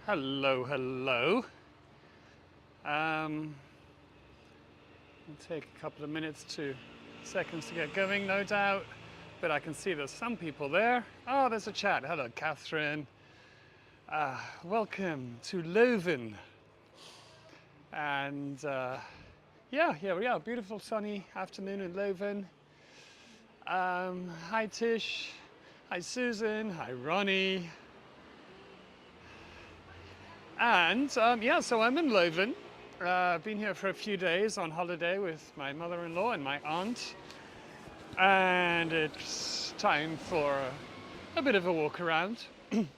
Hello, hello. It'll take a couple of seconds to get going, no doubt. But I can see there's some people there. Oh, there's a chat. Hello, Catherine. Welcome to Leuven. And yeah, here we are. Beautiful sunny afternoon in Leuven. Hi, Tish. Hi, Susan. Hi, Ronnie. And yeah, so I'm in Leuven. I've been here for a few days on holiday with my mother-in-law and my aunt. And it's time for a bit of a walk around.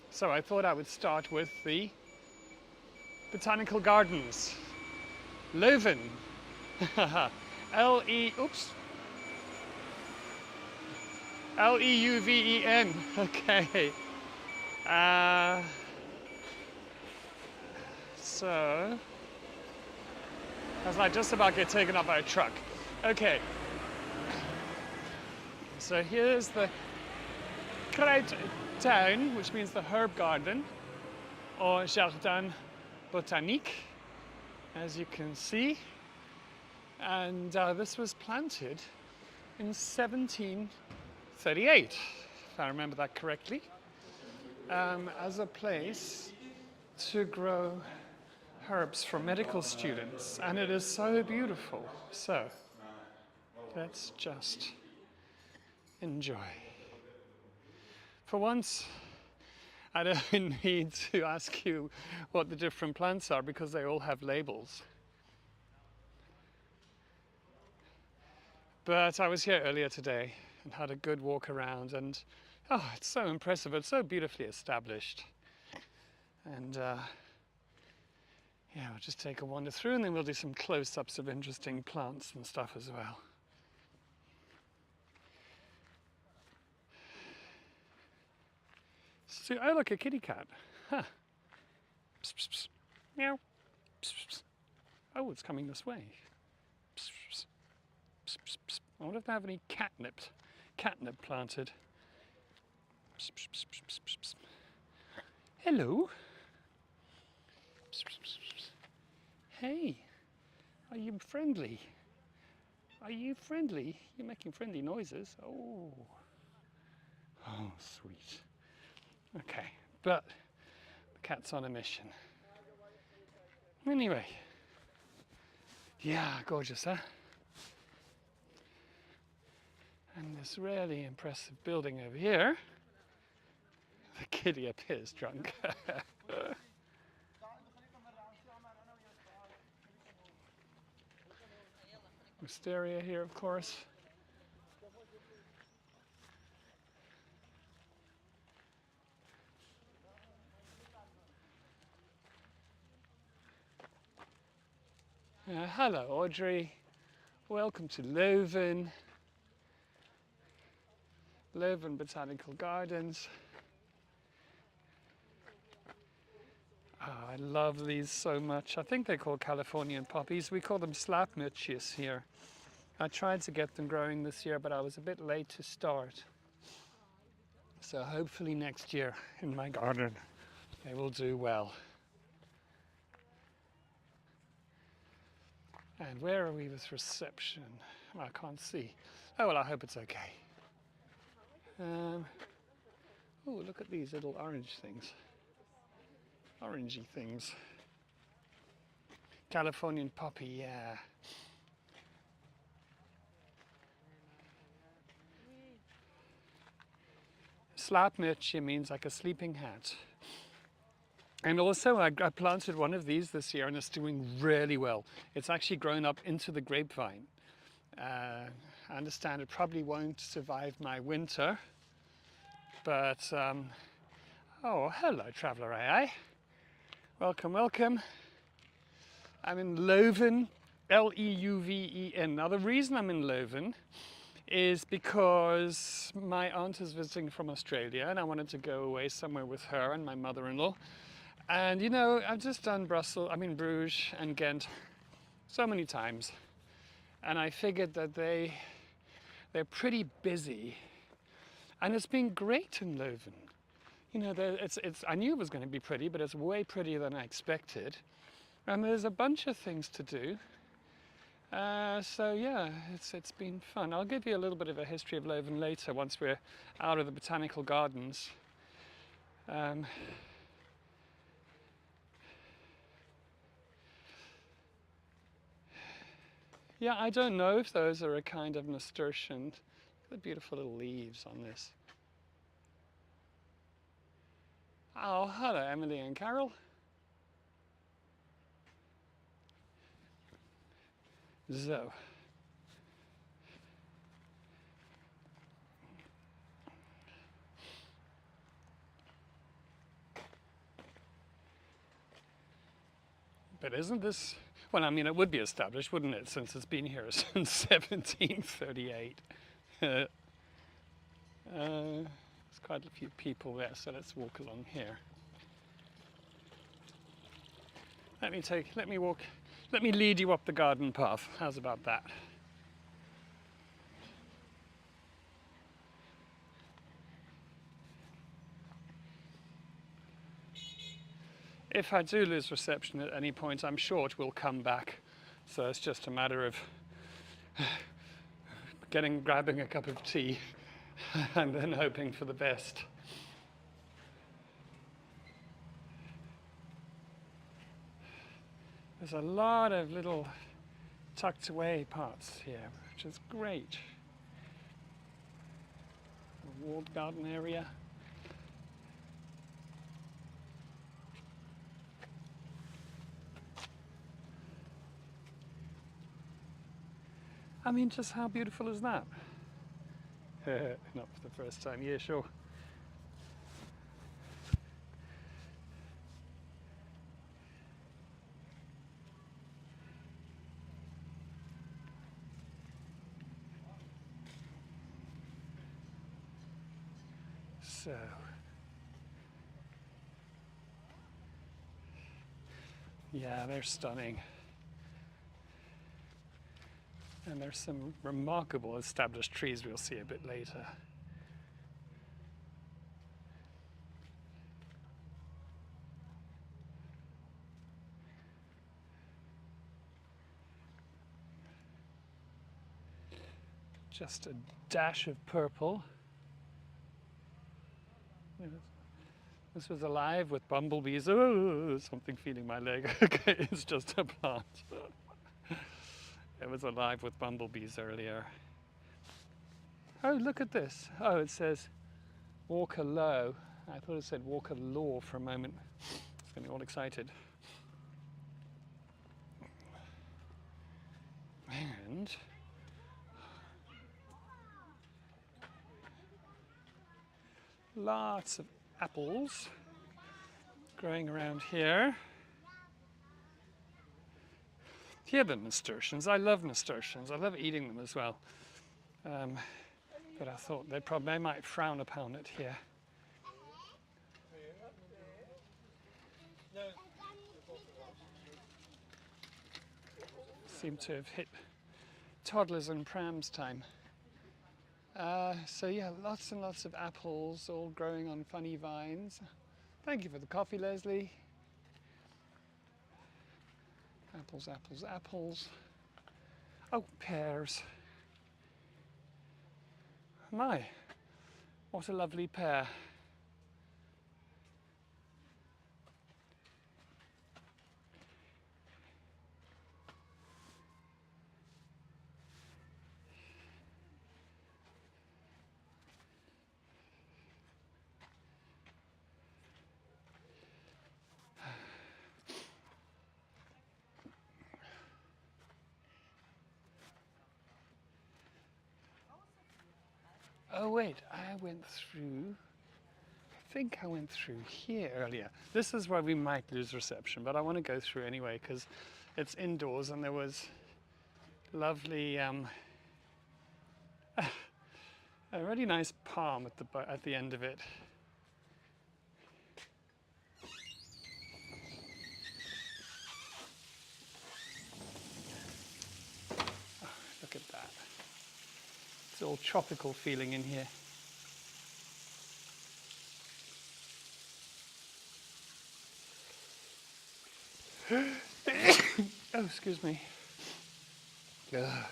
So I thought I would start with the Botanical Gardens. Leuven. Leuven. Okay. So, as I just about get taken up by a truck. Okay. So here's the Kruidentuin, which means the herb garden, or Jardin Botanique, as you can see. And this was planted in 1738, if I remember that correctly, as a place to grow herbs for medical students, and it is so beautiful. So let's just enjoy. For once, I don't need to ask you what the different plants are because they all have labels. But I was here earlier today and had a good walk around, and oh, it's so impressive. It's so beautifully established. And yeah, we'll just take a wander through and then we'll do some close-ups of interesting plants and stuff as well. So, oh look, a kitty cat. Huh. Psst, psst, psst. Meow. Psst, psst, psst. Oh, it's coming this way. Psst, psst, psst, psst, psst. I wonder if they have any catnip planted. Psst, psst, psst, psst, psst, psst. Hello. Psst, psst, psst, psst. Hey, are you friendly? Are you friendly? You're making friendly noises. Oh, oh, sweet. Okay, but the cat's on a mission. Anyway, yeah, gorgeous, huh? And this really impressive building over here. The kitty appears drunk. Wisteria here, of course. Hello, Audrey. Welcome to Leuven. Leuven Botanical Gardens. Oh, I love these so much. I think they're called Californian poppies. We call them slapmutjes here. I tried to get them growing this year, but I was a bit late to start. So hopefully next year in my garden they will do well. And where are we with reception? I can't see. Oh, well, I hope it's okay. Oh, look at these little orange things. Orangey things. Californian poppy, yeah. Slapmutje means like a sleeping hat. And also I planted one of these this year and it's doing really well. It's actually grown up into the grapevine. I understand it probably won't survive my winter, but oh, hello Traveller AI. Welcome, welcome. I'm in Leuven, Leuven. Now the reason I'm in Leuven is because my aunt is visiting from Australia and I wanted to go away somewhere with her and my mother-in-law. And you know, I've just done Bruges and Ghent so many times. And I figured that they're pretty busy. And it's been great in Leuven. You know, I knew it was going to be pretty, but it's way prettier than I expected. And there's a bunch of things to do. So yeah, it's been fun. I'll give you a little bit of a history of Leuven later once we're out of the botanical gardens. Yeah, I don't know if those are a kind of nasturtium. Look at the beautiful little leaves on this. Oh, hello, Emily and Carol. So, but isn't this, well, I mean, it would be established, wouldn't it, since it's been here since 1738. There's quite a few people there, so let's walk along here. Let me lead you up the garden path. How's about that? If I do lose reception at any point, I'm sure it will come back. So it's just a matter of grabbing a cup of tea and then hoping for the best. There's a lot of little tucked away parts here, which is great. A walled garden area. I mean, just how beautiful is that? Not for the first time, yeah, sure. So, yeah, they're stunning. And there's some remarkable established trees we'll see a bit later. Just a dash of purple. This was alive with bumblebees. Oh, something feeling my leg. Okay, it's just a plant. It was alive with bumblebees earlier. Oh, look at this. Oh, it says Walker Low. I thought it said Walker Law for a moment. It's getting all excited. And lots of apples growing around here. Here are the nasturtiums. I love nasturtiums. I love eating them as well. But I thought they might frown upon it here. Seem to have hit toddlers and prams time. So yeah, lots and lots of apples all growing on funny vines. Thank you for the coffee, Leslie. Apples, apples, apples. Oh, pears. My, what a lovely pear. Oh wait, I think I went through here earlier. This is where we might lose reception, but I want to go through anyway because it's indoors and there was lovely, a really nice palm at the end of it. Oh, look at that. It's all tropical feeling in here. Oh, excuse me. Ugh.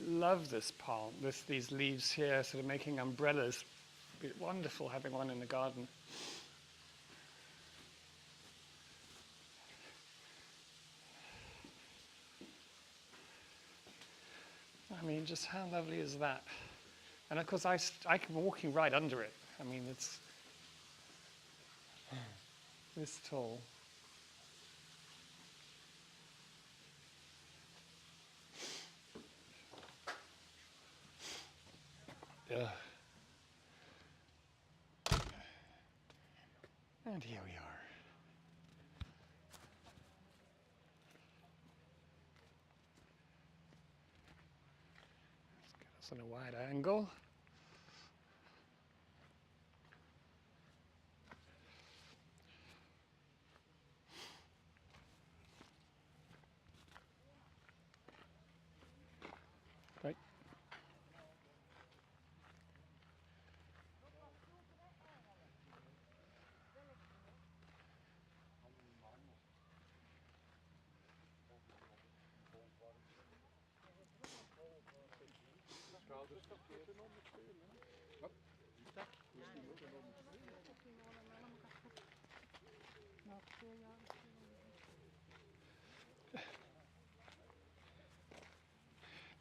Love this palm, these leaves here, sort of making umbrellas. It'd be wonderful having one in the garden. I mean, just how lovely is that? And of course, I'm walking right under it. I mean, it's this tall. Ugh. And here we are. Let's get us on a wide angle. Right.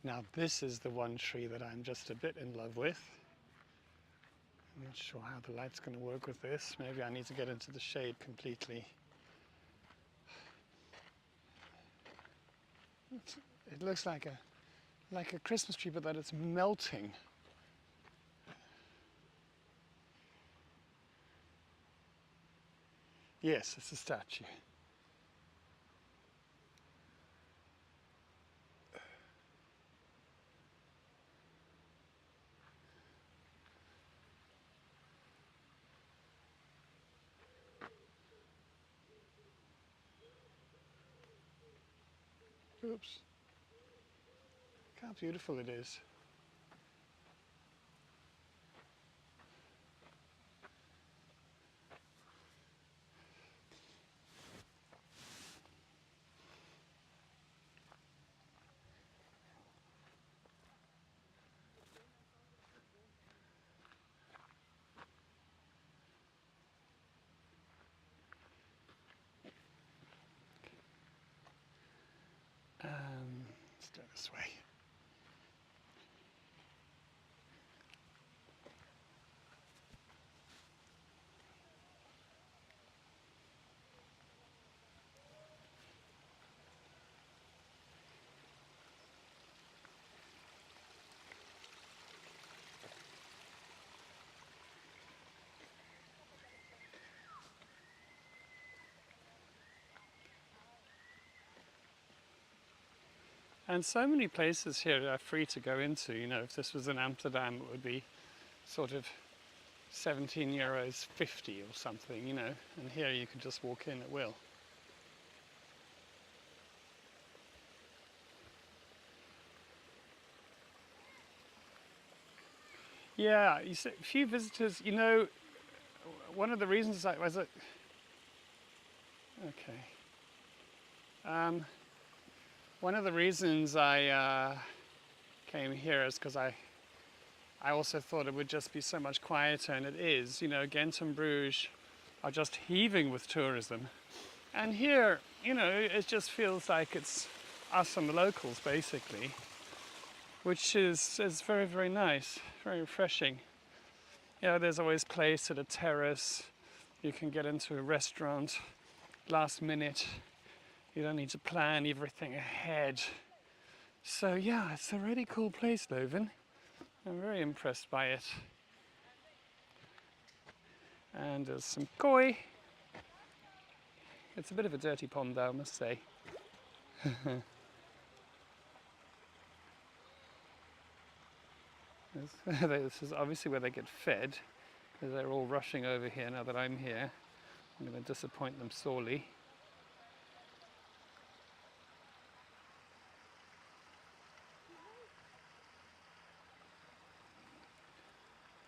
Now this is the one tree that I'm just a bit in love with. I'm not sure how the light's going to work with this. Maybe I need to get into the shade completely. It looks like a Christmas tree, but that it's melting. Yes, it's a statue. Oops. Look how beautiful it is. Let's go this way. And so many places here are free to go into. You know, if this was in Amsterdam, it would be sort of 17 euros 50 or something, you know. And here you can just walk in at will. Yeah, you see, a few visitors, you know, one of the reasons I was, okay. One of the reasons I came here is because I also thought it would just be so much quieter, and it is. You know, Ghent and Bruges are just heaving with tourism. And here, you know, it just feels like it's us and the locals, basically, which is very, very nice, very refreshing. You know, there's always place at a terrace. You can get into a restaurant last minute. You don't need to plan everything ahead. So yeah, it's a really cool place, Leuven. I'm very impressed by it. And there's some koi. It's a bit of a dirty pond though, I must say. This is obviously where they get fed, because they're all rushing over here now that I'm here. I'm going to disappoint them sorely.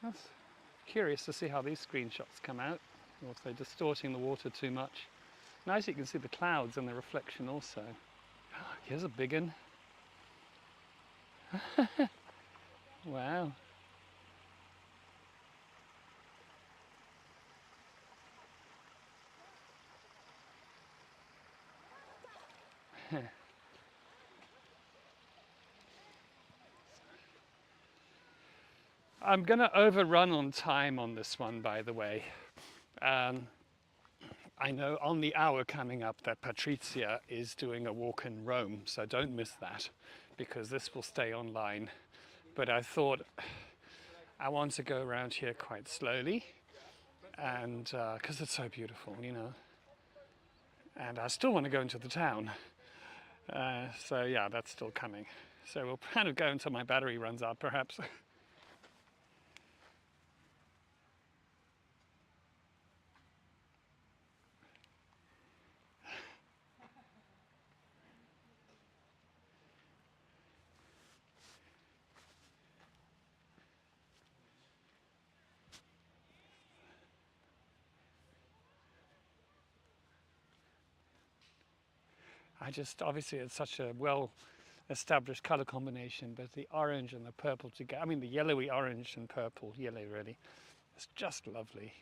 That's Curious to see how these screenshots come out, or if they're distorting the water too much. Nice, you can see the clouds and the reflection also. Here's a big one. Wow. I'm going to overrun on time on this one, by the way. I know on the hour coming up that Patrizia is doing a walk in Rome, so don't miss that because this will stay online. But I thought I want to go around here quite slowly, and because it's so beautiful, you know. And I still want to go into the town. So yeah, that's still coming. So we'll kind of go until my battery runs out, perhaps. Obviously it's such a well established color combination, but the orange and the purple together, I mean the yellowy orange and purple, yellow really, it's just lovely.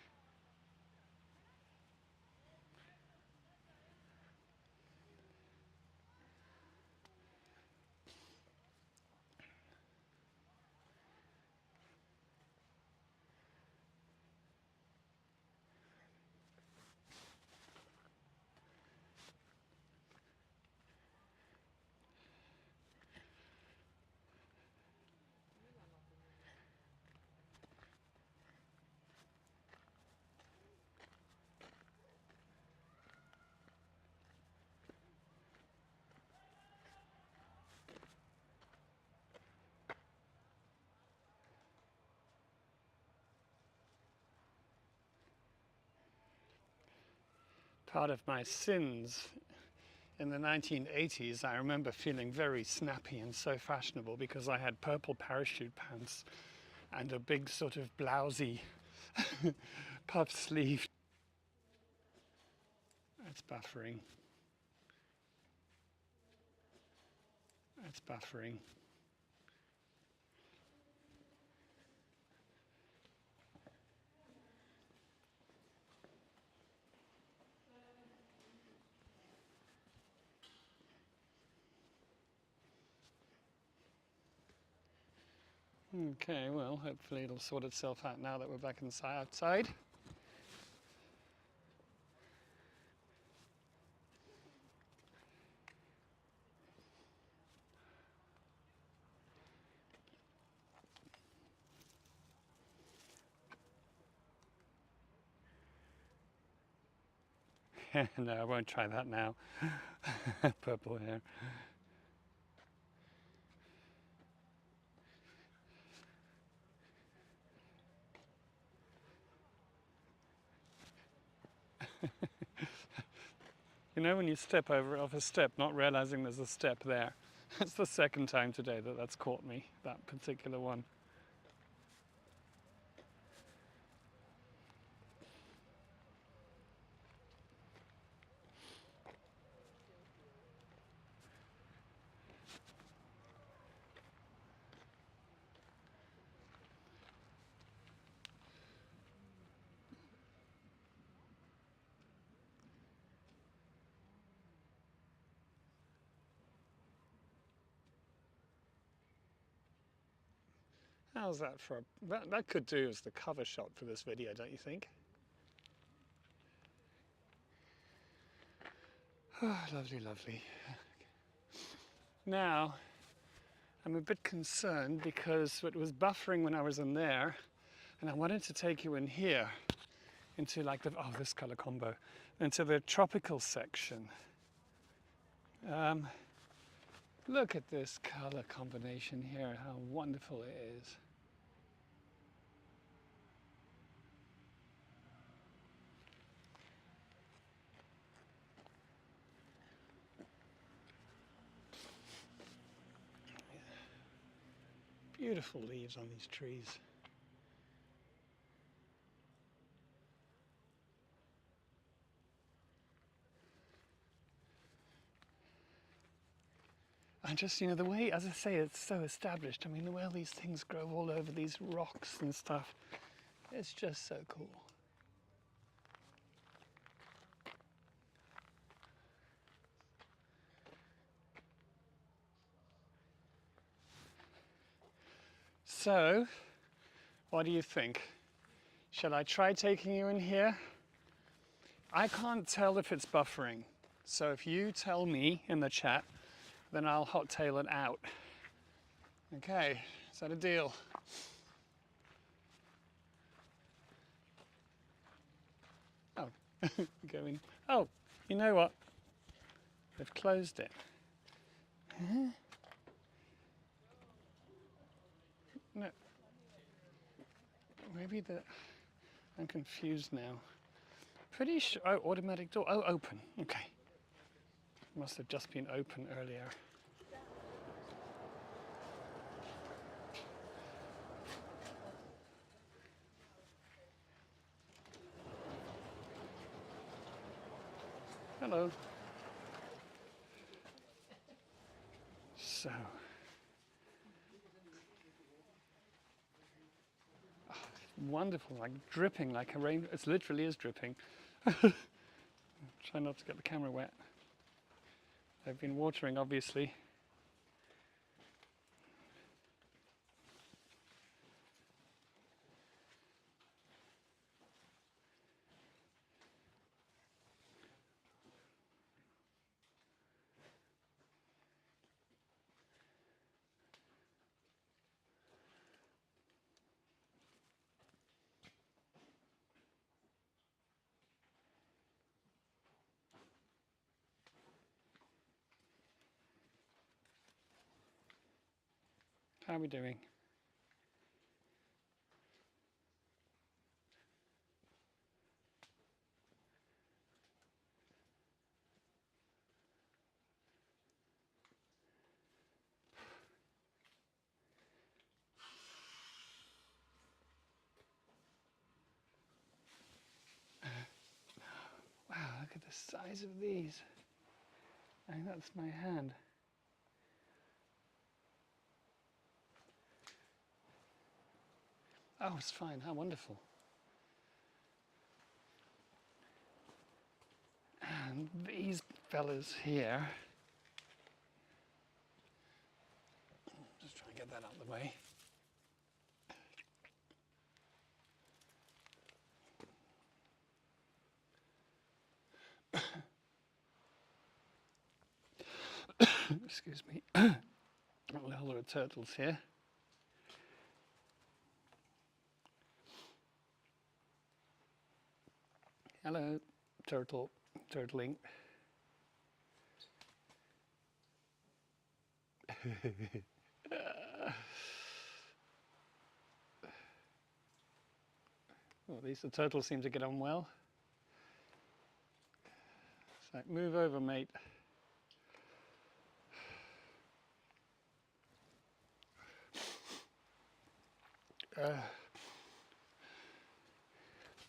Part of my sins in the 1980s, I remember feeling very snappy and so fashionable because I had purple parachute pants and a big sort of blousy puff sleeve. It's buffering. It's buffering. Okay, well, hopefully it'll sort itself out now that we're back outside. No, I won't try that now. Purple hair. You know when you step off a step not realizing there's a step there? It's the second time today that that's caught me, that particular one. How's that for that could do as the cover shot for this video, don't you think? Oh, lovely, lovely. Now, I'm a bit concerned because it was buffering when I was in there, and I wanted to take you in here into like this color combo, into the tropical section. Look at this color combination here, how wonderful it is. Beautiful leaves on these trees. And just, you know, the way, as I say, it's so established. I mean, the way all these things grow all over these rocks and stuff, it's just so cool. So, what do you think? Shall I try taking you in here? I can't tell if it's buffering. So if you tell me in the chat, then I'll hot tail it out. Okay, is that a deal? Oh, going. Oh, you know what? They've closed it. Huh? No. Maybe the. I'm confused now. Pretty sure. Oh, automatic door. Oh, open. Okay. Must have just been open earlier. Hello. So. Oh, wonderful, like dripping like a rain. It literally is dripping. Try not to get the camera wet. I've been watering, obviously. How are we doing? Wow, look at the size of these. I think that's my hand. Oh, it's fine. How wonderful. And these fellas here. Just try and get that out of the way. Excuse me. A lot of turtles here. Hello, turtling. Well, at least the turtles seem to get on well. So move over, mate.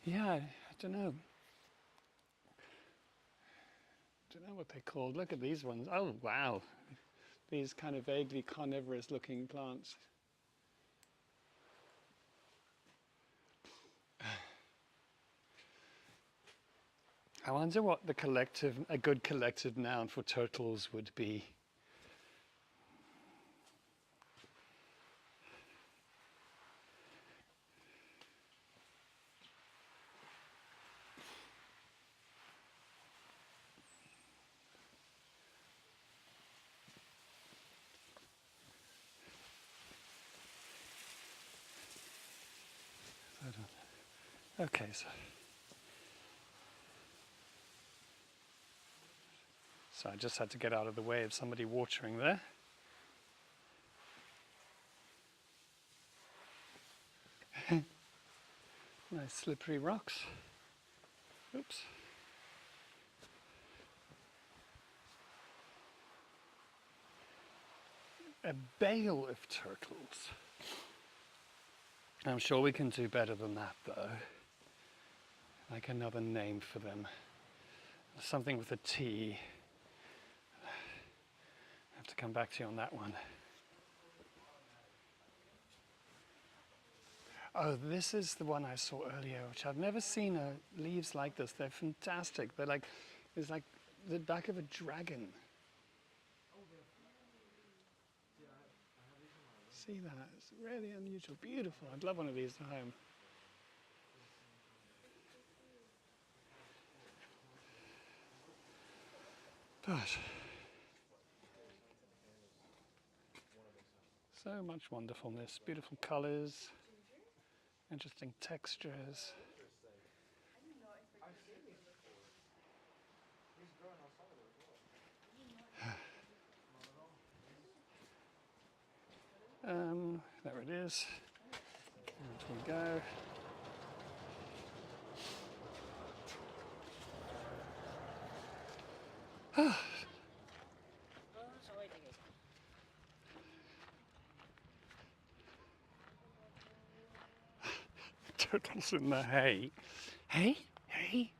Yeah, I don't know. Don't know what they're called. Look at these ones. Oh, wow. These kind of vaguely carnivorous looking plants. I wonder what a good collective noun for turtles would be. Okay, so I just had to get out of the way of somebody watering there. Nice slippery rocks. Oops. A bale of turtles. I'm sure we can do better than that, though. Like another name for them. Something with a T. have to come back to you on that one. Oh, this is the one I saw earlier, which I've never seen leaves like this. They're fantastic. They're like, it's like the back of a dragon. See that? It's really unusual, beautiful. I'd love one of these at home. But so much wonderfulness, beautiful colors, interesting textures. There it is. There we go. Turtles in the hay. Hay? Hay?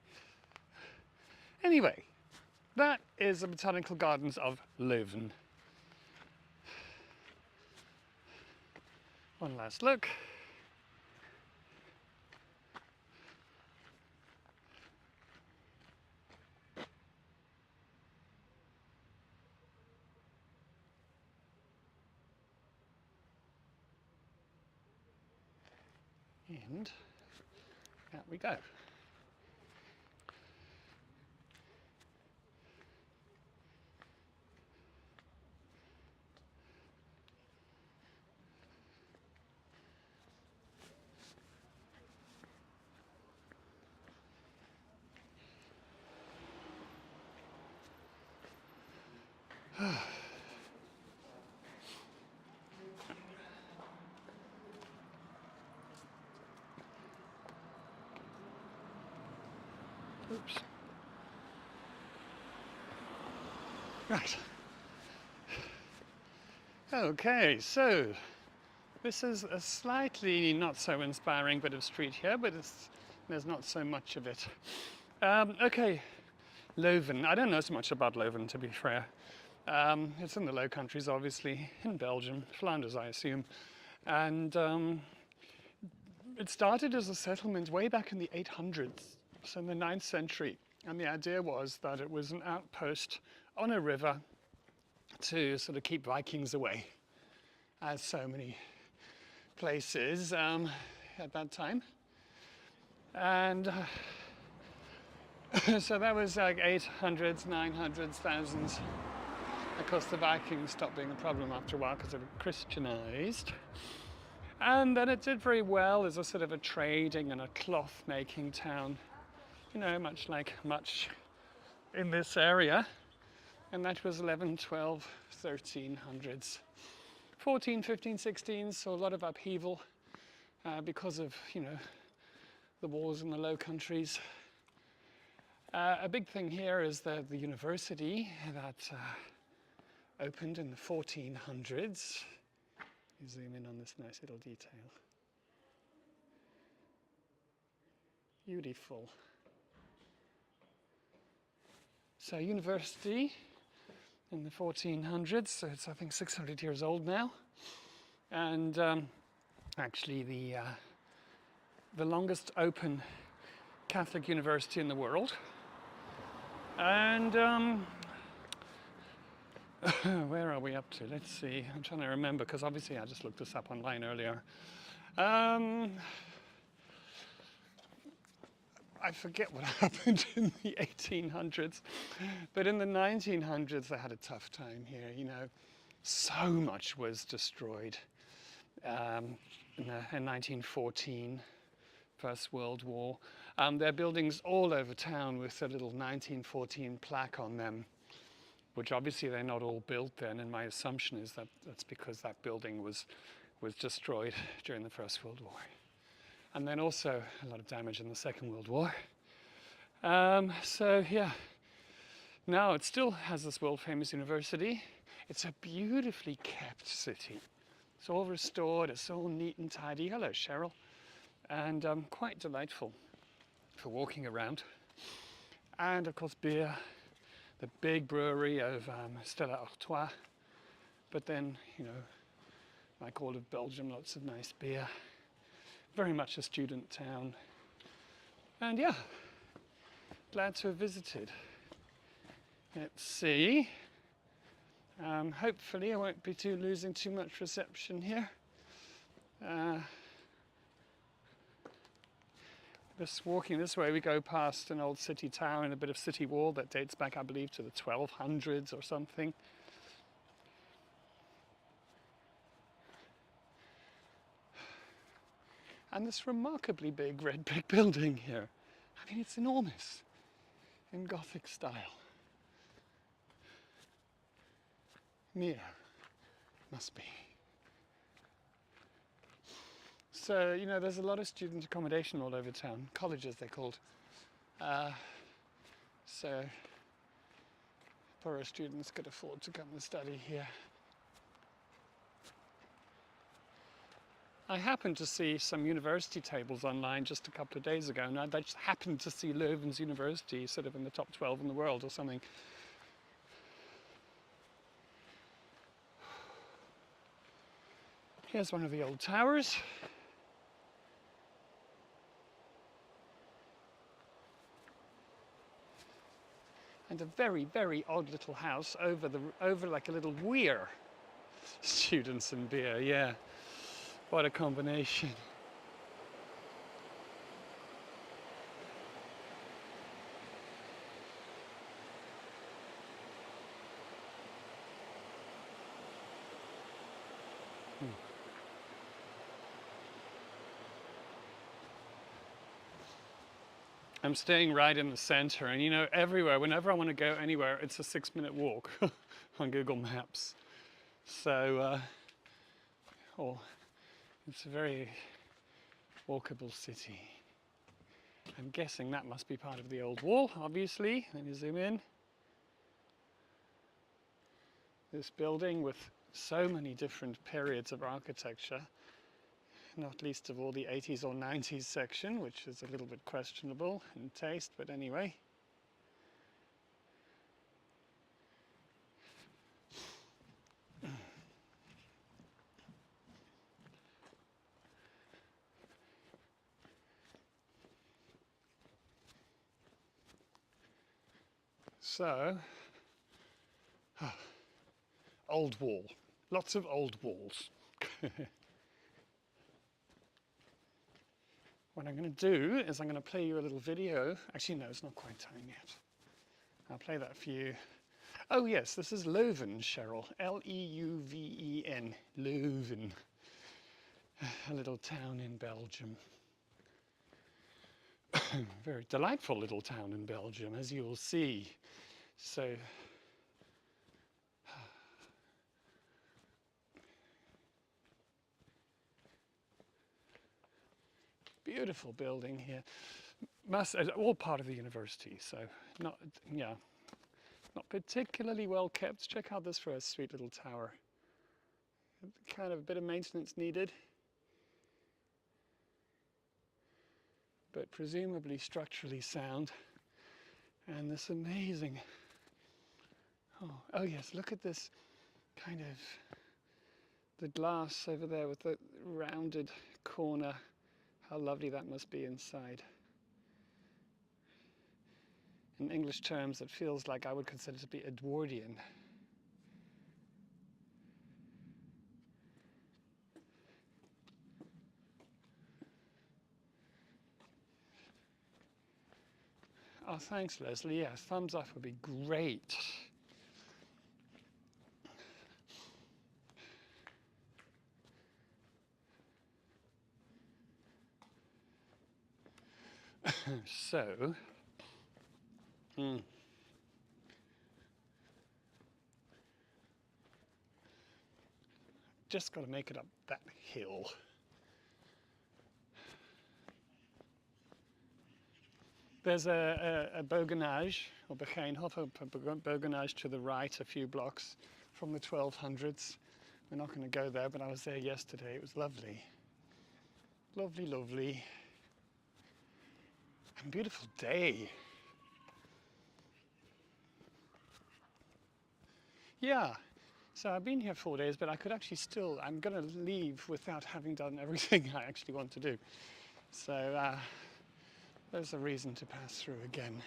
Anyway, that is the Botanical Gardens of Leuven. One last look. And out we go. Oops. Right. Okay, so this is a slightly not so inspiring bit of street here, but there's not so much of it. Okay, Leuven. I don't know so much about Leuven, to be fair. It's in the Low Countries, obviously, in Belgium, Flanders, I assume. And it started as a settlement way back in the 800s, so in the 9th century. And the idea was that it was an outpost on a river to sort of keep Vikings away, as so many places at that time. And so that was like 800s, 900s, thousands. Of course, the Vikings stopped being a problem after a while because they were Christianized. And then it did very well as a sort of a trading and a cloth making town, you know, much like much in this area. And that was 11, 12, 1300s. 14, 15, 16, so a lot of upheaval because of, you know, the wars in the Low Countries. A big thing here is the university that opened in the 1400s. You zoom in on this nice little detail. Beautiful. So university in the 1400s, so it's I think 600 years old now. And actually the longest open Catholic university in the world. And where are we up to? Let's see. I'm trying to remember because obviously I just looked this up online earlier. I forget what happened in the 1800s, but in the 1900s they had a tough time here. You know, so much was destroyed. In 1914, First World War. There are buildings all over town with a little 1914 plaque on them, which obviously they're not all built then, and my assumption is that that's because that building was destroyed during the First World War. And then also a lot of damage in the Second World War. So yeah, now it still has this world famous university. It's a beautifully kept city. It's all restored, it's all neat and tidy. Hello, Cheryl. And quite delightful for walking around. And of course beer, the big brewery of Stella Artois, But then, you know, like all of Belgium, lots of nice beer. Very much a student town. And yeah, glad to have visited. Let's see. Hopefully I won't be losing too much reception here. Just walking this way, we go past an old city tower and a bit of city wall that dates back, I believe, to the 1200s or something. And this remarkably big red brick building here. I mean, it's enormous in Gothic style. Near, must be. So, you know, there's a lot of student accommodation all over town. Colleges, they're called. So, poorer students could afford to come and study here. I happened to see some university tables online just a couple of days ago, and I just happened to see Leuven's University sort of in the top 12 in the world or something. Here's one of the old towers. And a very, very odd little house over like a little weir. Students and beer, yeah. What a combination. I'm staying right in the center, and you know, everywhere, whenever I want to go anywhere, it's a 6-minute walk on Google Maps. So, it's a very walkable city. I'm guessing that must be part of the old wall, obviously. Let me zoom in. This building with so many different periods of architecture, not least of all the 80s or 90s section, which is a little bit questionable in taste, but anyway. So, old wall, lots of old walls. What I'm going to do is I'm going to play you a little video. Actually, no, it's not quite time yet. I'll play that for you. Oh yes, this is Leuven, Cheryl. L-E-U-V-E-N, Leuven. A little town in Belgium. Very delightful little town in Belgium, as you'll see. So, beautiful building here. All part of the university, so not particularly well kept. Check out this for a sweet little tower. Kind of a bit of maintenance needed, but presumably structurally sound. And this amazing, oh yes, look at this kind of, the glass over there with the rounded corner. How lovely that must be inside. In English terms, it feels like I would consider it to be Edwardian. Oh, thanks, Leslie. Yeah, thumbs up would be great. So, just got to make it up that hill. There's a boganage, or Begijnhof, a boganage to the right, a few blocks from the 1200s. We're not going to go there, but I was there yesterday. It was lovely. Lovely, lovely. And beautiful day. Yeah. So I've been here 4 days, but I could actually still, I'm going to leave without having done everything I actually want to do. So there's a reason to pass through again.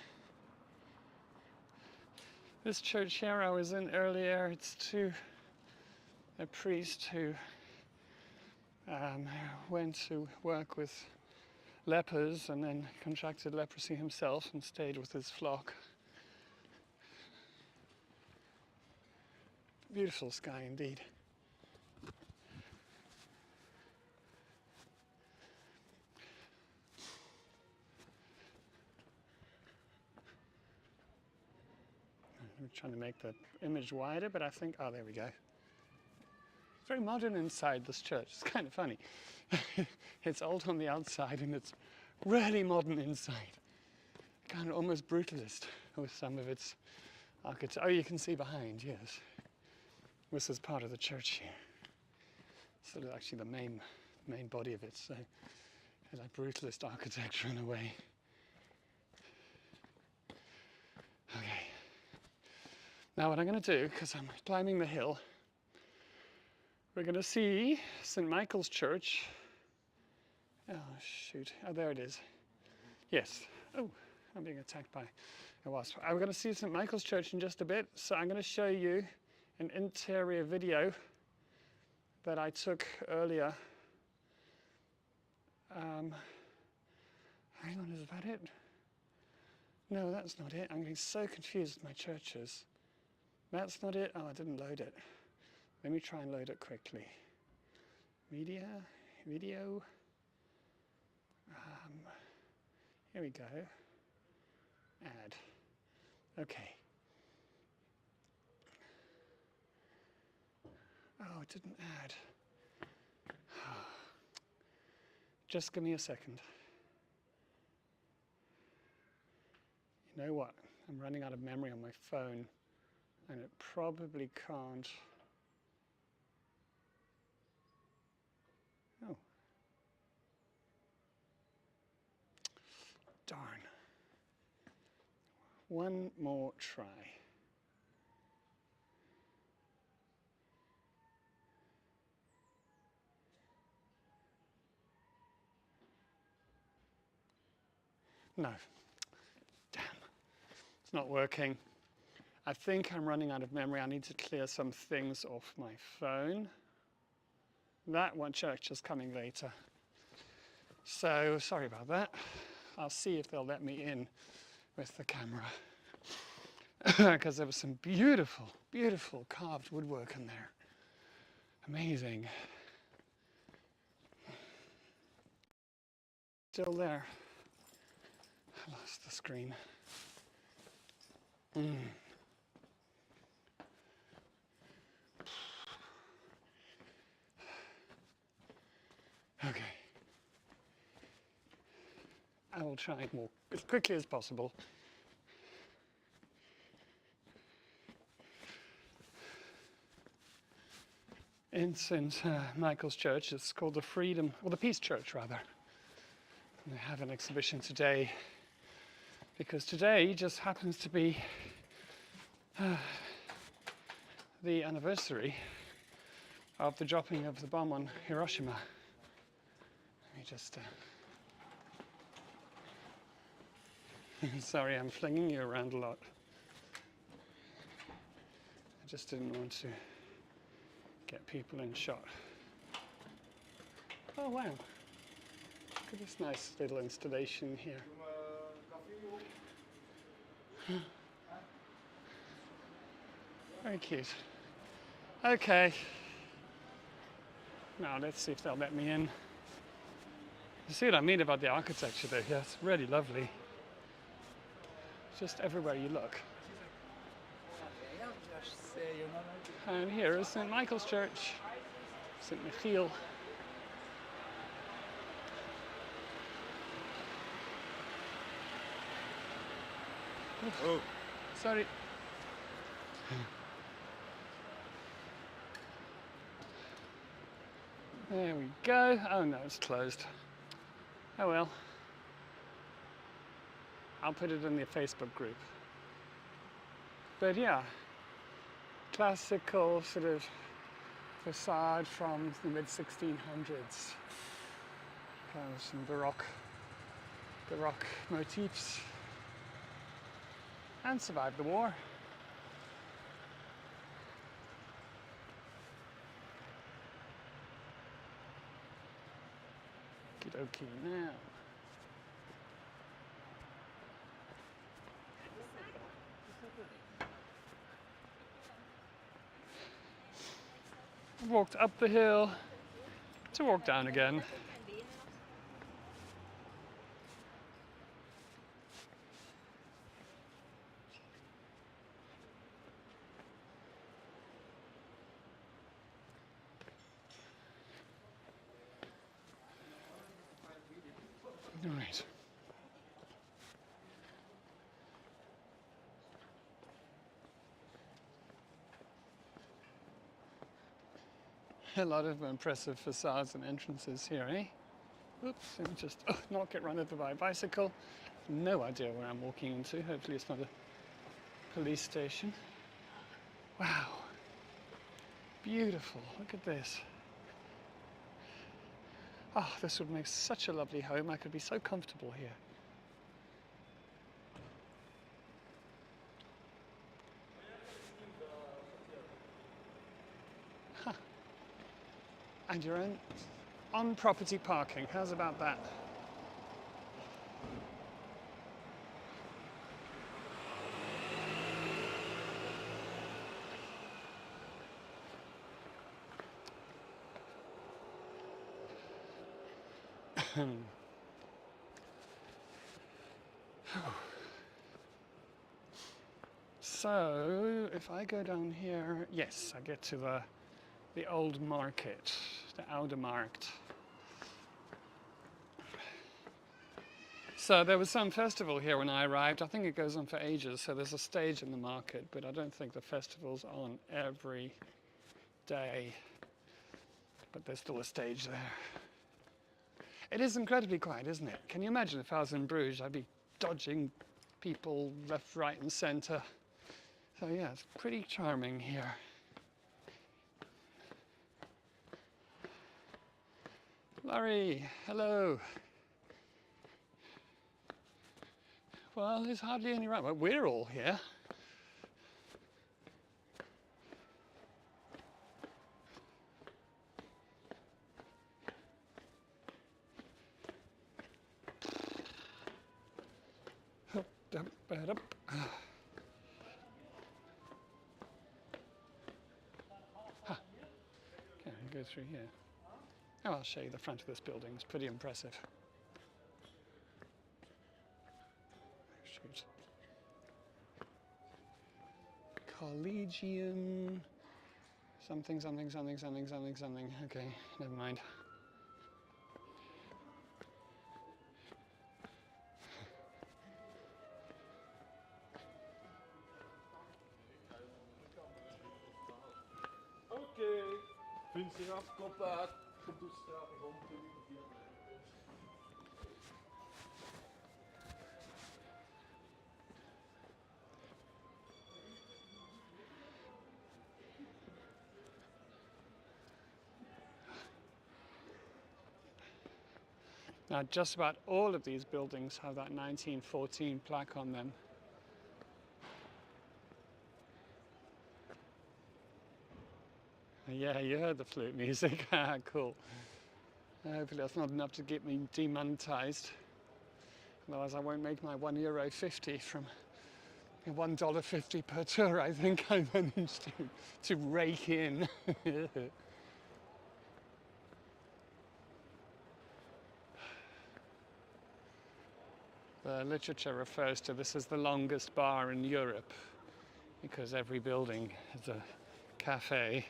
This church here I was in earlier, it's to a priest who went to work with lepers and then contracted leprosy himself and stayed with his flock. Beautiful sky indeed. I'm trying to make the image wider, but I think, oh, there we go. It's very modern inside this church. It's kind of funny. It's old on the outside and it's really modern inside. Kind of almost brutalist with some of its architecture. Oh, you can see behind, yes. This is part of the church here. Sort of actually the main body of it. So it's like brutalist architecture in a way. Okay. Now what I'm going to do, because I'm climbing the hill, we're going to see St. Michael's Church. Oh, shoot. Oh, there it is. Yes. Oh, I'm being attacked by a wasp. I'm going to see St. Michael's Church in just a bit, so I'm going to show you an interior video that I took earlier. Hang on, is that it? No, that's not it. I'm getting so confused with my churches. That's not it. Oh, I didn't load it. Let me try and load it quickly. Media, video. Here we go. Add. Okay. Oh, it didn't add. Just give me a second. You know what? I'm running out of memory on my phone, and it probably can't. Oh. Darn. One more try. No. Damn. It's not working. I think I'm running out of memory. I need to clear some things off my phone. That one church is coming later. So, sorry about that. I'll see if they'll let me in with the camera. Because there was some beautiful, beautiful carved woodwork in there. Amazing. Still there. I lost the screen. Okay. I will try and walk as quickly as possible. In St. Michael's Church, it's called the Peace Church rather. And they have an exhibition today, because today just happens to be the anniversary of the dropping of the bomb on Hiroshima. Let me just... Sorry, I'm flinging you around a lot. I just didn't want to get people in shot. Oh wow, look at this nice little installation here. Very cute. Okay. Now let's see if they'll let me in. You see what I mean about the architecture though? Yeah, it's really lovely. Just everywhere you look. And here is St. Michael's Church, St. Michiel. Oh, sorry. There we go. Oh no, it's closed. Oh well. I'll put it in the Facebook group. But yeah, classical sort of facade from the mid-1600s. Kind of some Baroque motifs, and survived the war. Okie now. Walked up the hill to walk down again. All right. A lot of impressive facades and entrances here, eh? Oops, let me just not get run over by a bicycle. No idea where I'm walking into. Hopefully it's not a police station. Wow. Beautiful. Look at this. Oh, this would make such a lovely home. I could be so comfortable here. Huh. And you're on property parking. How's about that? So, if I go down here, yes, I get to the old market, the Oude Markt. So there was some festival here when I arrived. I think it goes on for ages, so there's a stage in the market, but I don't think the festival's on every day. But there's still a stage there. It is incredibly quiet, isn't it? Can you imagine if I was in Bruges, I'd be dodging people left, right and centre. So yeah, it's pretty charming here. Laurie, hello. Well, there's hardly any right. Well, we're all here. Go through here. Oh, I'll show you the front of this building. It's pretty impressive. Shoot. Collegium. Something. Okay, never mind. Okay. 50 afkoppen, gedoestraat, rond de Now, just about all of these buildings have that 1914 plaque on them. Yeah, you heard the flute music. Cool. Hopefully that's not enough to get me demonetized. Otherwise I won't make my €1.50 from $1.50 per tour. I think I managed to rake in. The literature refers to this as the longest bar in Europe because every building has a cafe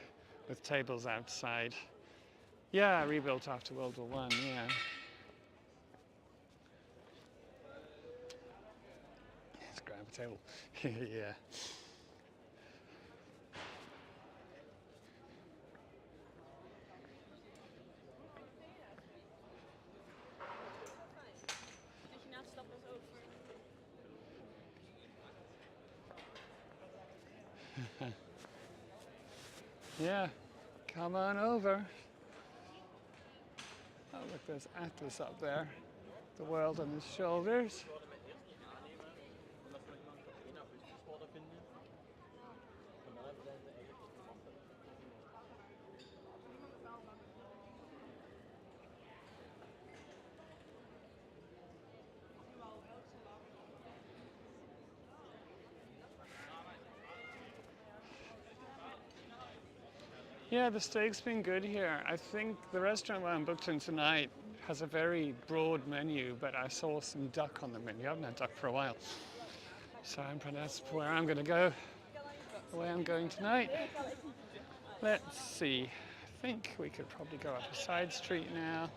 with tables outside. Yeah, rebuilt after World War I, yeah. Let's grab a table. Yeah. Yeah, come on over. Oh, look, there's Atlas up there. The world on his shoulders. Yeah, the steak's been good here. I think the restaurant where I'm booked in tonight has a very broad menu, but I saw some duck on the menu. I haven't had duck for a while. So that's where I'm going to go, the way I'm going tonight. Let's see. I think we could probably go up a side street now.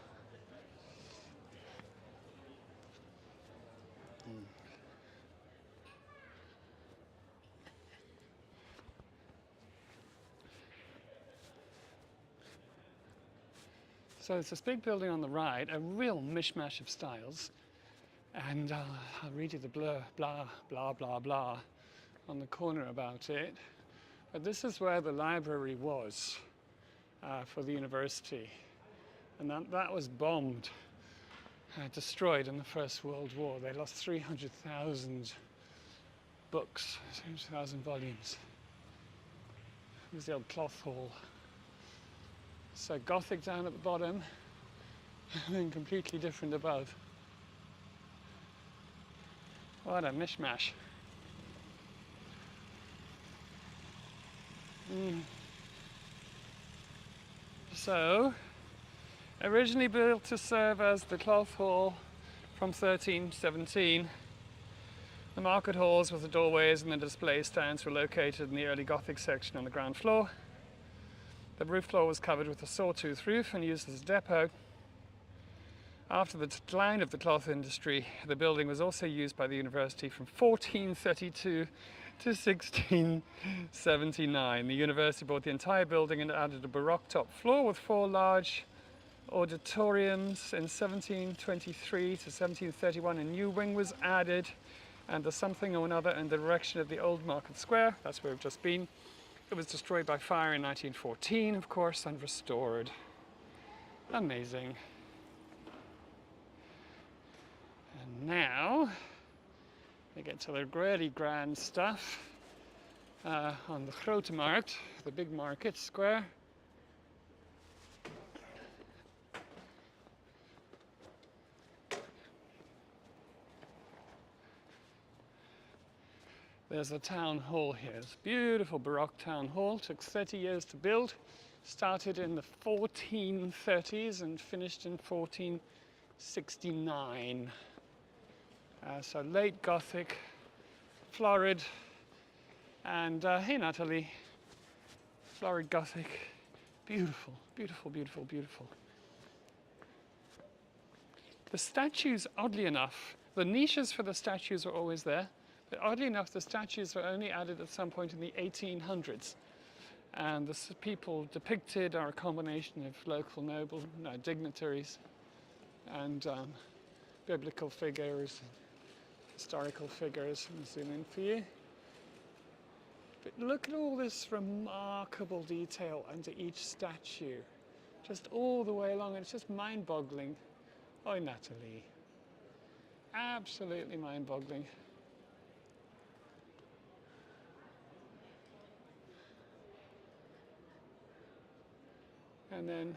So it's this big building on the right, a real mishmash of styles. And I'll read you the blah, blah, blah, blah, blah on the corner about it. But this is where the library was for the university. And that was bombed, destroyed in the First World War. They lost 300,000 books, 300,000 volumes. It was the old cloth hall. So Gothic down at the bottom, and then completely different above. What a mishmash. So, originally built to serve as the cloth hall from 1317, the market halls with the doorways and the display stands were located in the early Gothic section on the ground floor. The roof floor was covered with a sawtooth roof and used as a depot. After the decline of the cloth industry, the building was also used by the university from 1432 to 1679. The university bought the entire building and added a Baroque top floor with 4 large auditoriums. In 1723 to 1731, a new wing was added, and the something or another in the direction of the old market square, that's where we've just been. It was destroyed by fire in 1914, of course, and restored. Amazing. And now we get to the really grand stuff on the Grote Markt, the big market square. There's a town hall here. It's a beautiful Baroque town hall. Took 30 years to build. Started in the 1430s and finished in 1469. So late Gothic, florid, and hey Natalie, florid Gothic. Beautiful, beautiful, beautiful, beautiful. The statues, oddly enough, the niches for the statues are always there. But oddly enough, the statues were only added at some point in the 1800s. And the people depicted are a combination of local noble dignitaries and biblical figures, historical figures. Let me zoom in for you. But look at all this remarkable detail under each statue. Just all the way along, and it's just mind-boggling. Oh, Natalie. Absolutely mind-boggling. And then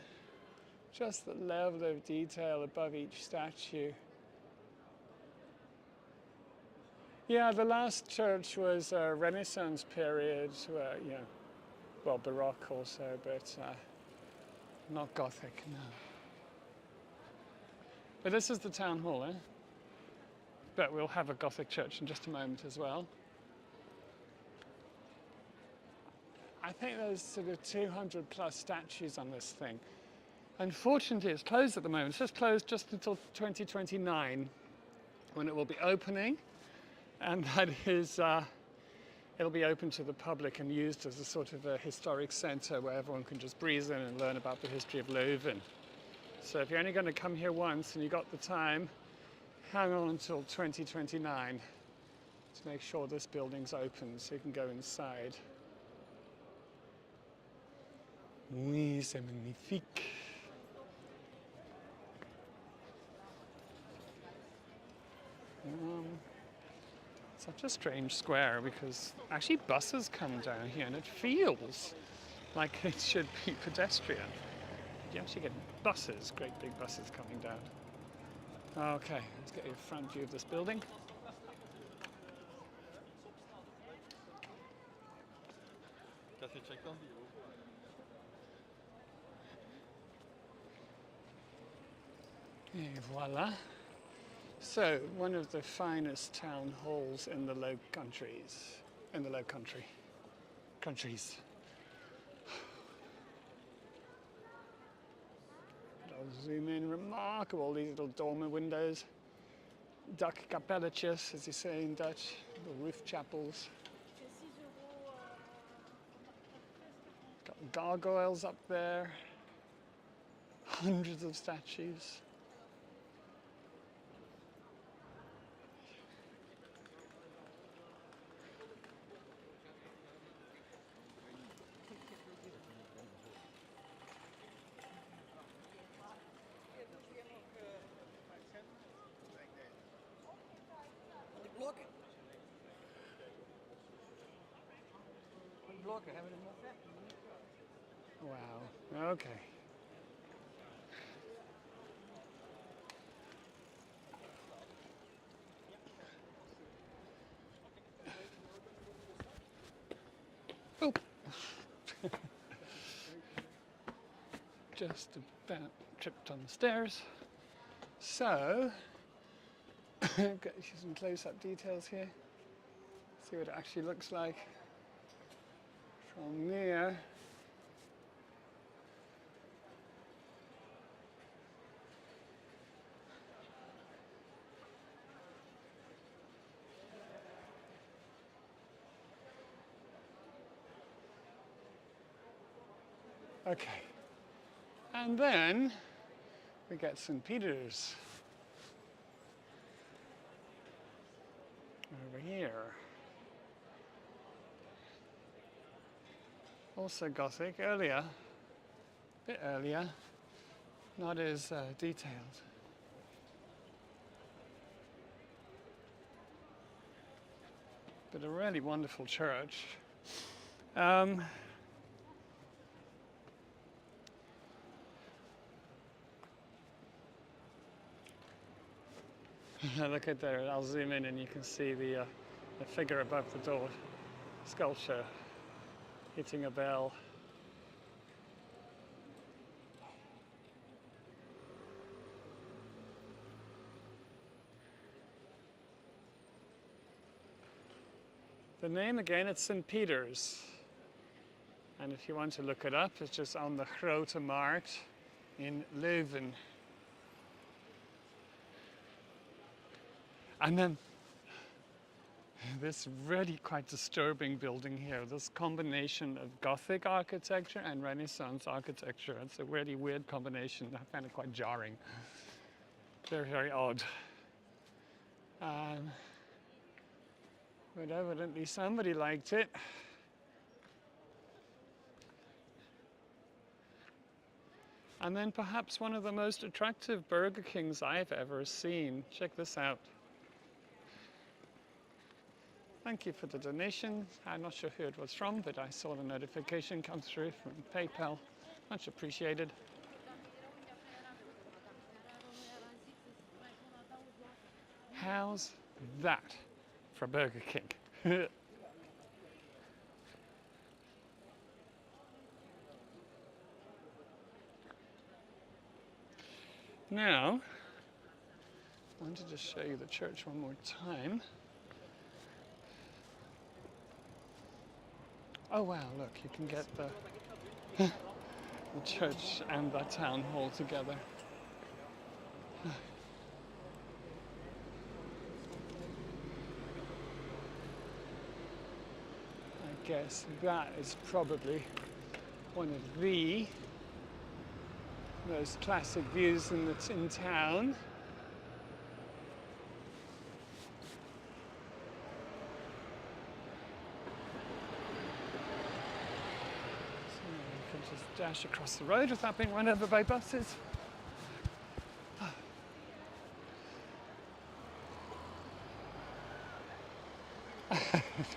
just the level of detail above each statue. Yeah, the last church was a Renaissance period, well, Baroque also, but not Gothic, no. But this is the town hall, eh? But we'll have a Gothic church in just a moment as well. I think there's sort of 200 plus statues on this thing. Unfortunately, it's closed at the moment. It's just closed just until 2029, when it will be opening. And that is, it'll be open to the public and used as a sort of a historic center where everyone can just breeze in and learn about the history of Leuven. So if you're only going to come here once and you got the time, hang on until 2029 to make sure this building's open so you can go inside. Oui, c'est magnifique. Such a strange square because actually buses come down here and it feels like it should be pedestrian. You actually get buses, great big buses coming down. Okay, let's get a front view of this building. Et voila. So, one of the finest town halls in the Low Countries. In the Low Country. Countries. I'll zoom in. Remarkable, these little dormer windows. Dak kapelletjes, as you say in Dutch. Little roof chapels. Got gargoyles up there. Hundreds of statues. Wow, okay. Oh. Just about tripped on the stairs. So, got you some close-up details here. See what it actually looks like from near. Okay. And then we get St. Peter's over here. Also Gothic, earlier, a bit earlier, not as detailed. But a really wonderful church. Look at there, I'll zoom in and you can see the figure above the door, sculpture, hitting a bell. The name again, it's St. Peter's. And if you want to look it up, it's just on the Grote Markt in Leuven. And then this really quite disturbing building here, this combination of Gothic architecture and Renaissance architecture. It's a really weird combination. I find it quite jarring. Very, very odd. But evidently somebody liked it. And then perhaps one of the most attractive Burger Kings I've ever seen. Check this out. Thank you for the donation. I'm not sure who it was from, but I saw the notification come through from PayPal. Much appreciated. How's that for Burger King? Now, I want to just show you the church one more time. Oh wow, look, you can get the church and the town hall together. I guess that is probably one of the most classic views in town. Just dash across the road without being run over by buses.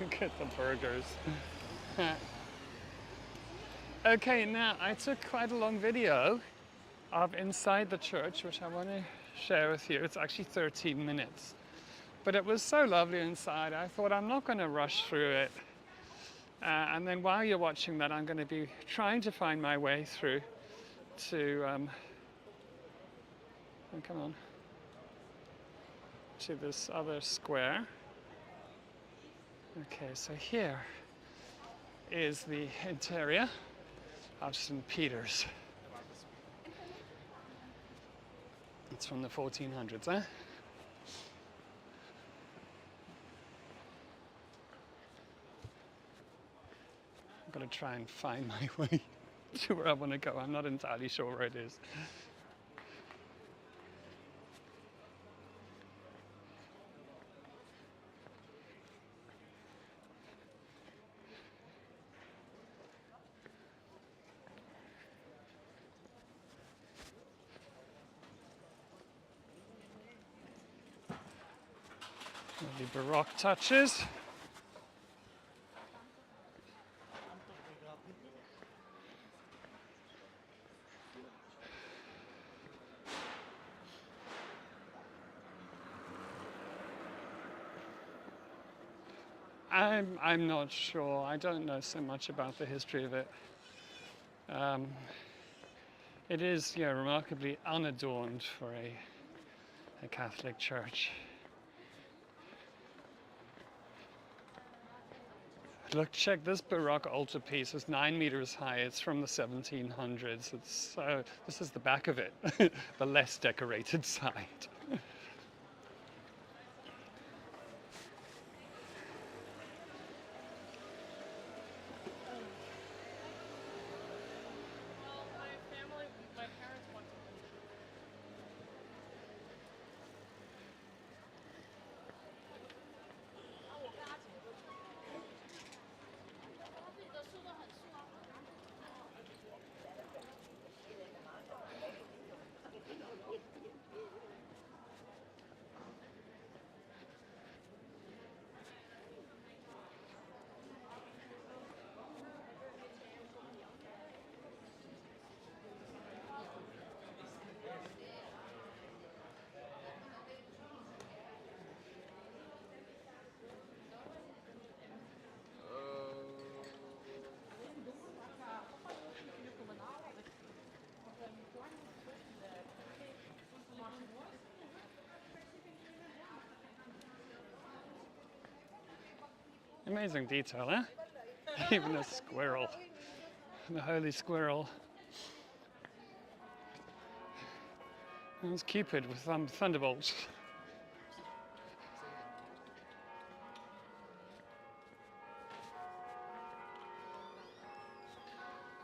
Look at the burgers. Okay, now I took quite a long video of inside the church, which I want to share with you. It's actually 13 minutes. But it was so lovely inside, I thought I'm not going to rush through it. And then while you're watching that, I'm going to be trying to find my way through to, oh, come on, to this other square. Okay, so here is the interior of St. Peter's. It's from the 1400s, eh? I'm going to try and find my way to where I want to go. I'm not entirely sure where it is. Lovely Baroque touches. I'm not sure. I don't know so much about the history of it. It is, yeah, remarkably unadorned for a Catholic church. Look, check this Baroque altarpiece. It's 9 meters high. It's from the 1700s. This is the back of it, the less decorated side. Amazing detail, eh? Even a squirrel, the holy squirrel. There's Cupid with thunderbolts.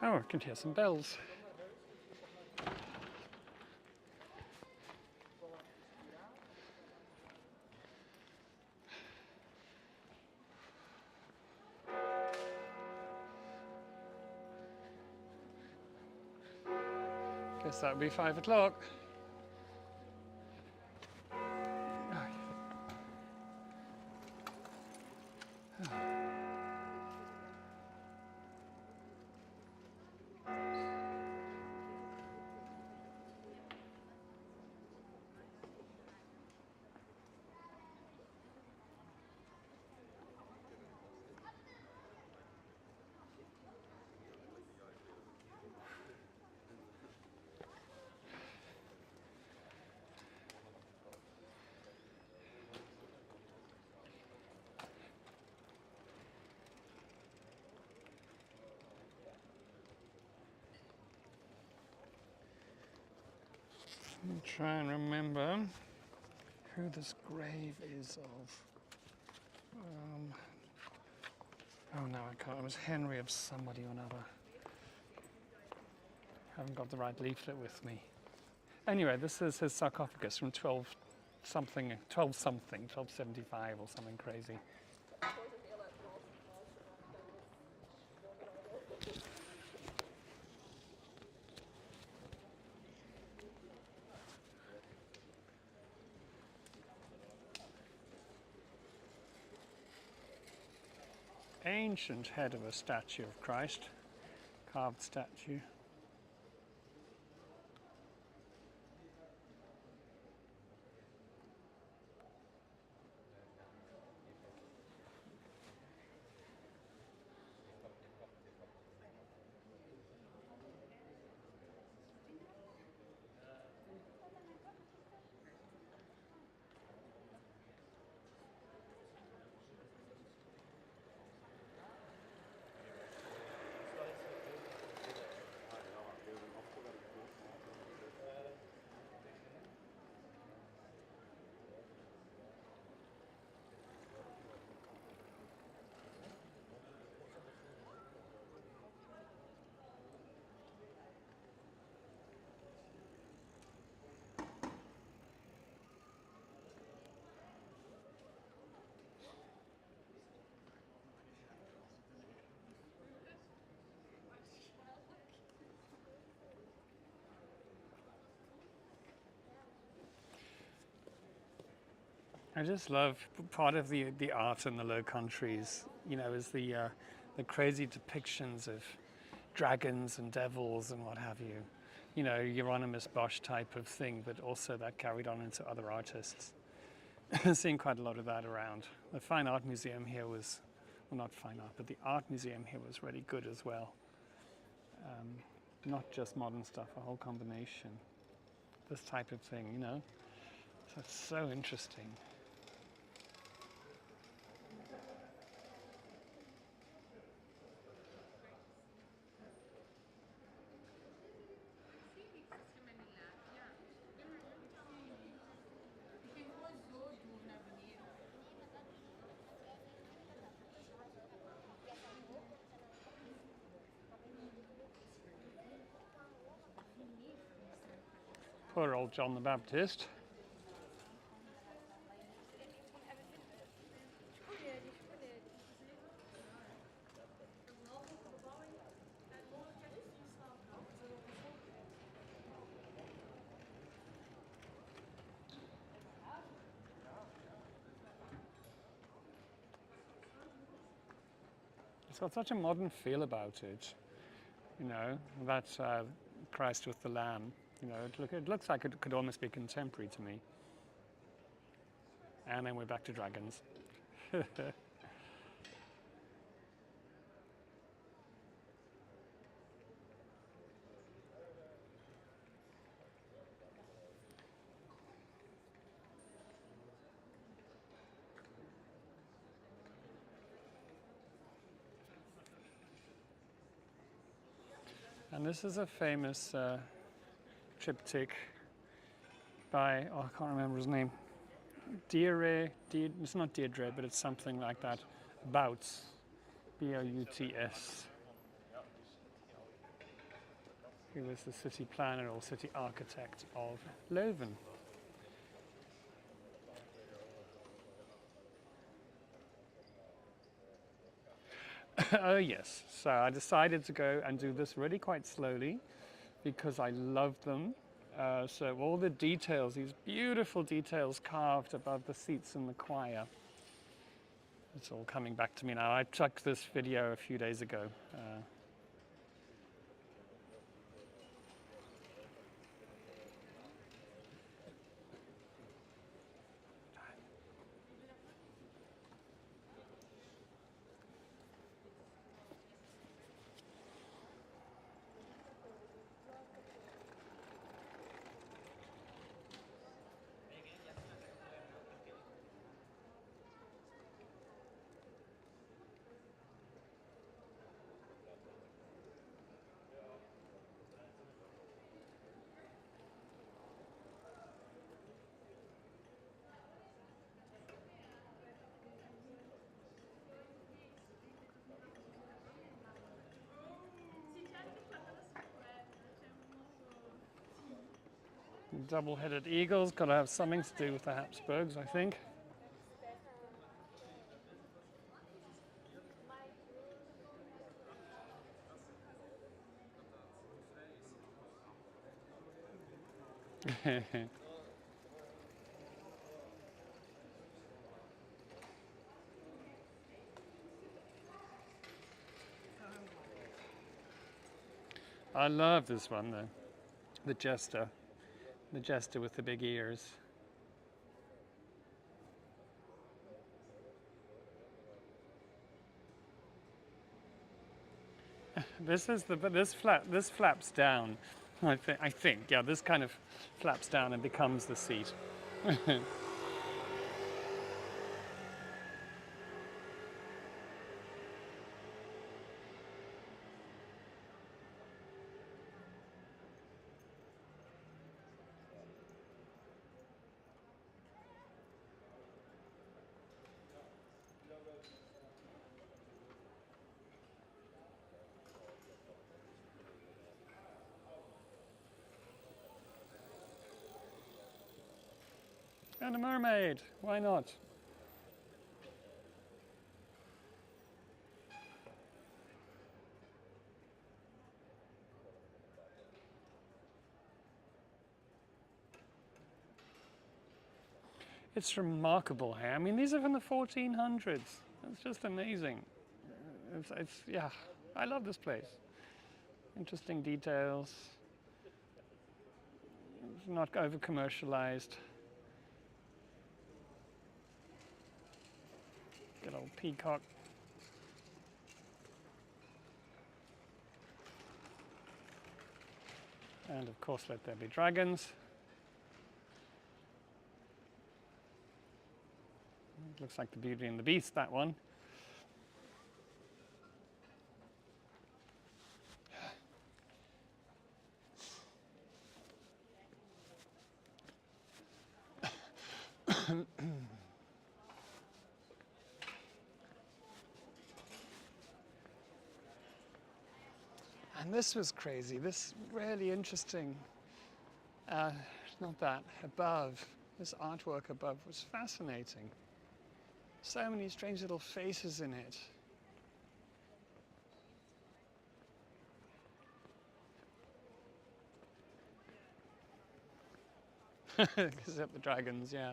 Oh, I can hear some bells. Guess that would be 5 o'clock. Let me try and remember who this grave is of. Oh no, I can't. It was Henry of somebody or another. I haven't got the right leaflet with me. Anyway, this is his sarcophagus from 1275 or something crazy. ancient head of a statue of Christ, carved statue. I just love part of the art in the Low Countries, you know, is the crazy depictions of dragons and devils and what have you. You know, Euronymous Bosch type of thing, but also that carried on into other artists. Seeing quite a lot of that around. The Fine Art Museum here was, well, not fine art, but the art museum here was really good as well. Not just modern stuff, a whole combination. This type of thing, you know. So it's so interesting. Poor old John the Baptist. It's got such a modern feel about it, you know, that Christ with the Lamb. You know, it looks like it could almost be contemporary to me. And then we're back to dragons. And this is a famous triptych by, oh, I can't remember his name. It's not Deirdre, but it's something like that. Bouts, B-O-U-T-S. He was the city planner or city architect of Leuven. Oh yes, so I decided to go and do this really quite slowly because I love them. So all the details, these beautiful details carved above the seats in the choir. It's all coming back to me now. I took this video a few days ago. Double-headed eagles, got to have something to do with the Habsburgs, I think. I love this one though. The jester. The jester with the big ears. This flaps down. I think, yeah, this kind of flaps down and becomes the seat. And a mermaid, why not? It's remarkable here. I mean, these are from the 1400s. It's just amazing. Yeah, I love this place. Interesting details. It's not over commercialized. Good old peacock. And of course, let there be dragons. Looks like the Beauty and the Beast, that one. And this was crazy. This really interesting. Not that, above. This artwork above was fascinating. So many strange little faces in it. Except the dragons, yeah.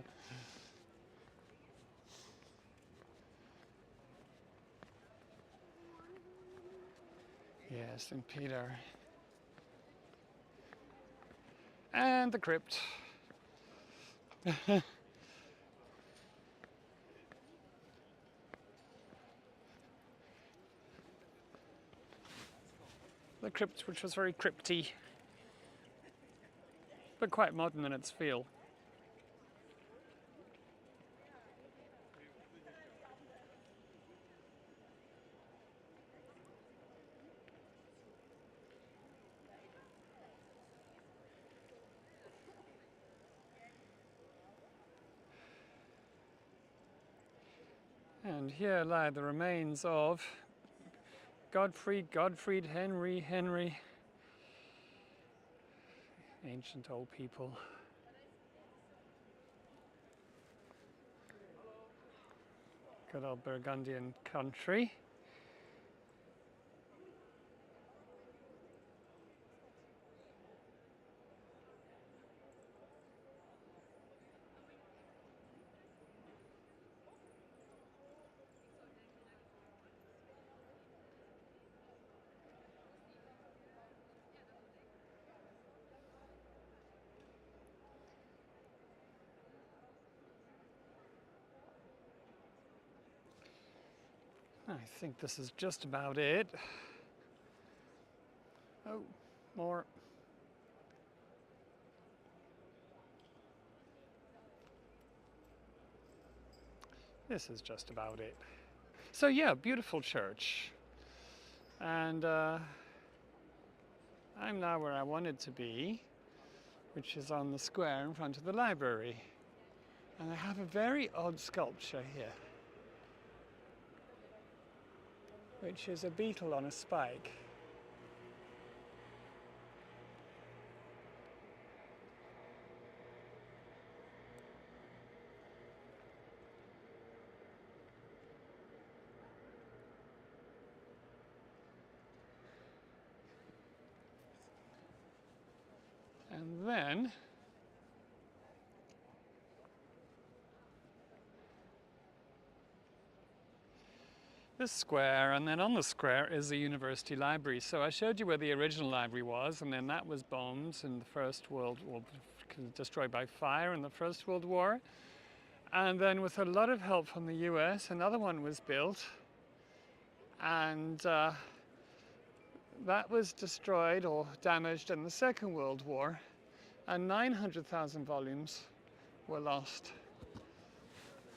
Yes, St. Peter. And the crypt. The crypt, which was very crypty, but quite modern in its feel. And here lie the remains of Gottfried, Henry. Ancient old people. Good old Burgundian country. I think this is just about it. Oh, more. This is just about it. So yeah, beautiful church. And I'm now where I wanted to be, which is on the square in front of the library. And I have a very odd sculpture here, which is a beetle on a spike. And then this square, and then on the square is the university library. So I showed you where the original library was, and then that was bombed in the First World War, destroyed by fire in the First World War. And then with a lot of help from the US, another one was built, and that was destroyed or damaged in the Second World War, and 900,000 volumes were lost.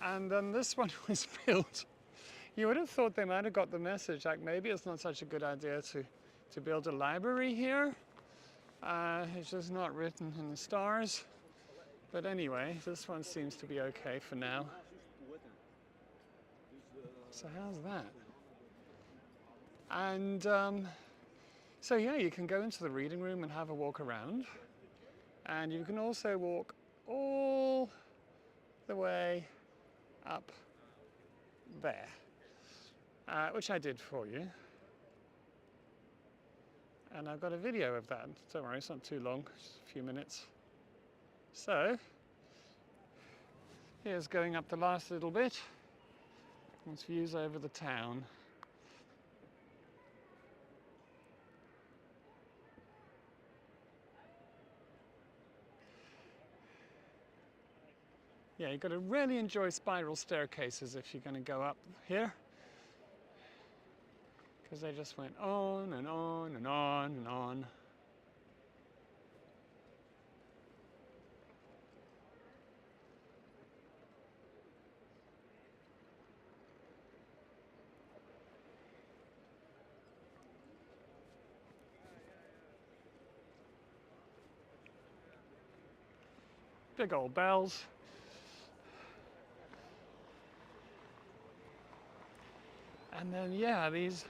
And then this one was built. You would have thought they might have got the message, like maybe it's not such a good idea to build a library here. It's just not written in the stars. But anyway, this one seems to be okay for now. So how's that? And so yeah, you can go into the reading room and have a walk around. And you can also walk all the way up there, which I did for you. And I've got a video of that. Don't worry, it's not too long, just a few minutes. So, here's going up the last little bit. It's views over the town. Yeah, you've got to really enjoy spiral staircases if you're going to go up here, because they just went on and on and on and on. Big old bells. And then, yeah, these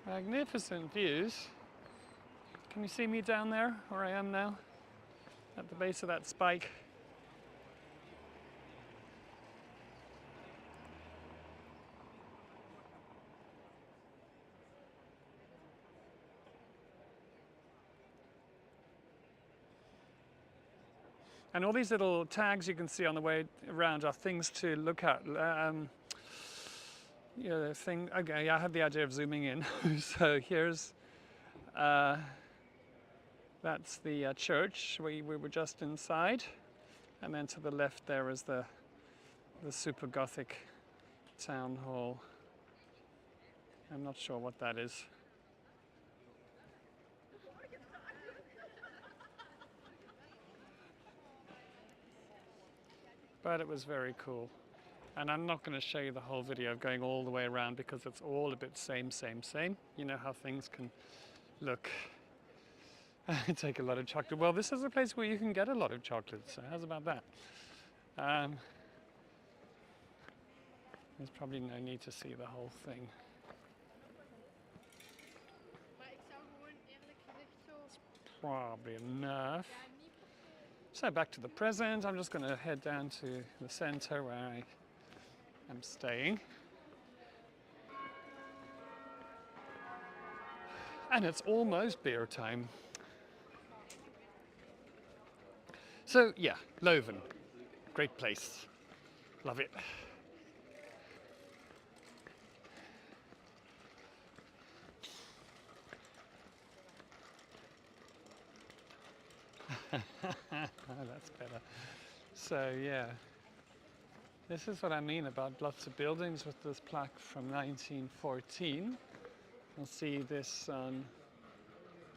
magnificent views. Can you see me down there, where I am now? At the base of that spike. And all these little tags you can see on the way around are things to look at. You know, the thing, okay, I had the idea of zooming in. So here's, that's the church we were just inside. And then to the left there is the super Gothic town hall. I'm not sure what that is. But it was very cool. And I'm not going to show you the whole video of going all the way around because it's all a bit same. You know how things can look. Take a lot of chocolate. Well, this is a place where you can get a lot of chocolate, so how's about that? There's probably no need to see the whole thing. It's probably enough. So back to the present. I'm just going to head down to the center where I am staying. And it's almost beer time. So yeah, Leuven, great place, love it. That's better. So yeah, this is what I mean about lots of buildings with this plaque from 1914. You'll see this on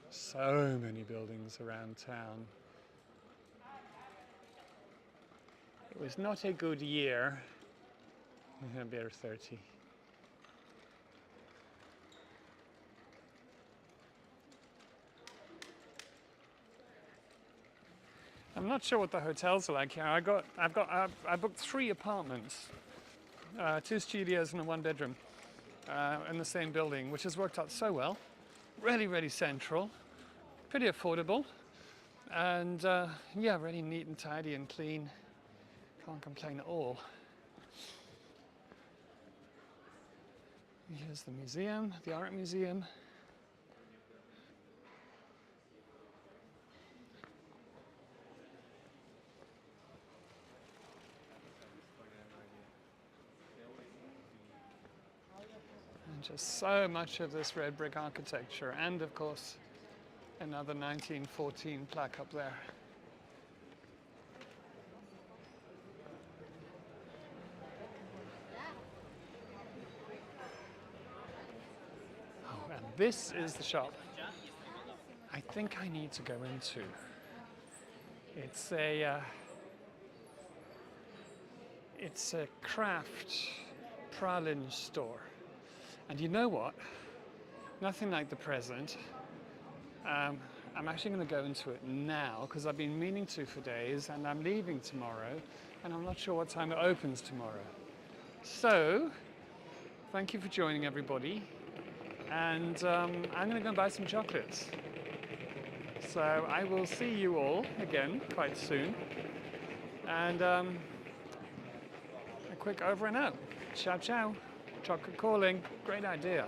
so many buildings around town. It was not a good year, beer 30. I'm not sure what the hotels are like here. I booked 3 apartments, 2 studios and a 1-bedroom in the same building, which has worked out so well. Really, really central, pretty affordable, and yeah, really neat and tidy and clean. Can't complain at all. Here's the museum, the art museum. Just so much of this red brick architecture, and of course another 1914 plaque up there. Oh, and this is the shop I think I need to go into. It's a craft pralin store. And you know what? Nothing like the present. I'm actually going to go into it now because I've been meaning to for days, and I'm leaving tomorrow, and I'm not sure what time it opens tomorrow. So, thank you for joining, everybody, and I'm going to go and buy some chocolates. So I will see you all again quite soon, and a quick over and out. Ciao, ciao. Chocolate calling. Great idea.